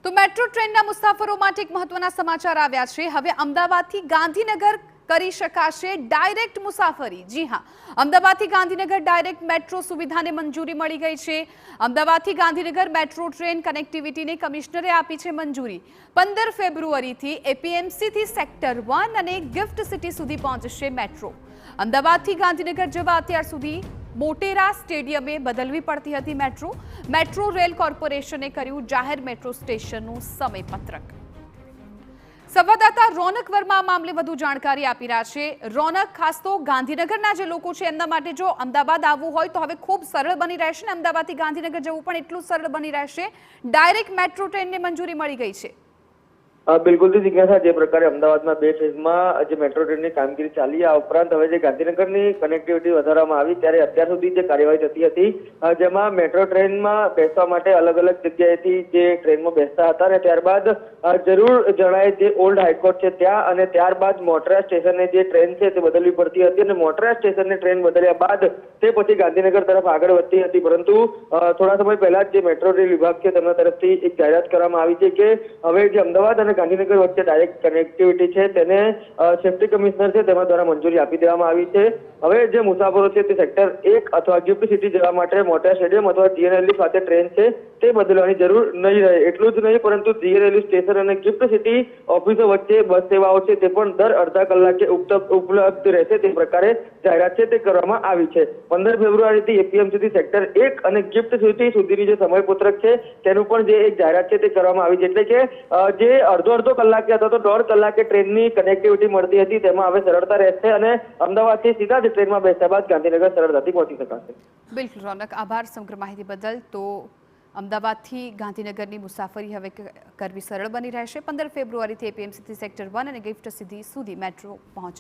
તો મેટ્રો ટ્રેનના મુસાફરો માટે એક મહત્વના સમાચાર આવ્યા છે। હવે અમદાવાદથી ગાંધીનગર કરી શકાશે ડાયરેક્ટ મુસાફરી। જી હા, અમદાવાદથી ગાંધીનગર ડાયરેક્ટ મેટ્રો સુવિધાને મંજૂરી મળી ગઈ છે। અમદાવાદથી ગાંધીનગર મેટ્રો ટ્રેન કનેક્ટિવિટીને કમિશનરે આપી છે મંજૂરી। 15 ફેબ્રુઆરીથી એપીએમસીથી સેક્ટર 1 અને ગિફ્ટ સિટી સુધી પહોંચશે મેટ્રો। અમદાવાદથી ગાંધીનગર જવા અત્યાર સુધી મોટેરા સ્ટેડિયમે બદલવી પડતી હતી મેટ્રો। મેટ્રો રેલ કોર્પોરેશને કર્યું જાહેર મેટ્રો સ્ટેશનનું સમયપત્રક। સંવાદદાતા રોનક વર્મા આ મામલે વધુ જાણકારી આપી રહ્યા છે। રોનક, ખાસ તો ગાંધીનગરના જે લોકો છે એમના માટે જો અમદાવાદ આવવું હોય તો હવે ખૂબ સરળ બની રહેશે ને અમદાવાદથી ગાંધીનગર જવું પણ એટલું સરળ બની રહેશે। ડાયરેક્ટ મેટ્રો ટ્રેનને મંજૂરી મળી ગઈ છે। બિલકુલ થી જિજ્ઞાસા, જે પ્રકારે અમદાવાદમાં 2 ફેઝમાં જે મેટ્રો ટ્રેનની કામગીરી ચાલી, આ ઉપરાંત હવે જે ગાંધીનગરની કનેક્ટિવિટી વધારવામાં આવી ત્યારે અત્યાર સુધી જે કાર્યવાહી થતી હતી જેમાં મેટ્રો ટ્રેનમાં બેસવા માટે અલગ અલગ જગ્યાએથી જે ટ્રેનમાં બેસતા હતા અને ત્યારબાદ જરૂર જણાય જે ઓલ્ડ હાઈકોર્ટ છે ત્યાં અને ત્યારબાદ મોટેરા સ્ટેશને જે ટ્રેન છે તે બદલવી પડતી હતી અને મોટેરા સ્ટેશનની ટ્રેન બદલ્યા બાદ તે પછી ગાંધીનગર તરફ આગળ વધતી હતી। પરંતુ થોડા સમય પહેલા જ જે મેટ્રો રેલ વિભાગ છે તેમના તરફથી એક જાહેરાત કરવામાં આવી છે કે હવે જે અમદાવાદ અને ગાંધીનગર વચ્ચે ડાયરેક્ટ કનેક્ટિવિટી છે તેને સેફ્ટી કમિશનર છે તેના દ્વારા મંજૂરી આપી દેવામાં આવી છે। હવે જે મુસાફરો છે તે સેક્ટર 1 અથવા ગિફ્ટ સિટી જવા માટે મોટેરા સ્ટેડિયમ અથવા જીએનએલવી ખાતે ટ્રેન છે તે બદલવાની જરૂર નહીં રહે। એટલું જ નહીં, પરંતુ જીએનએલવી સ્ટેશન અને ગિફ્ટ સિટી ઓફિસો વચ્ચે બસ સેવાઓ છે તે પણ દર અડધા કલાકે ઉપલબ્ધ રહેશે તે પ્રકારે જાહેરાત છે તે કરવામાં આવી છે। 15 ફેબ્રુઆરીથી એપીએમસીથી સેક્ટર 1 અને ગિફ્ટ સિટી સુધીની જે સમયપત્રક છે તેનું પણ જે એક જાહેરાત છે તે કરવામાં આવી છે। એટલે કે જે અડધો કલાકે અથવા તો 1.5 કલાકે ટ્રેનની કનેક્ટિવિટી મળતી હતી તેમાં હવે સરળતા રહેશે અને અમદાવાદથી સીધા જ ટ્રેનમાં બેસ્યા બાદ ગાંધીનગર સરળતાથી પહોંચી શકાશે। બિલકુલ રોનક, આભાર સમગ્ર માહિતી બદલ। તો અમદાવાદથી ગાંધીનગરની મુસાફરી હવે કરવી સરળ બની રહેશે। 15 ફેબ્રુઆરીથી એપીએમસીથી સેક્ટર 1 અને ગિફ્ટ સિટી સુધી મેટ્રો પહોંચશે।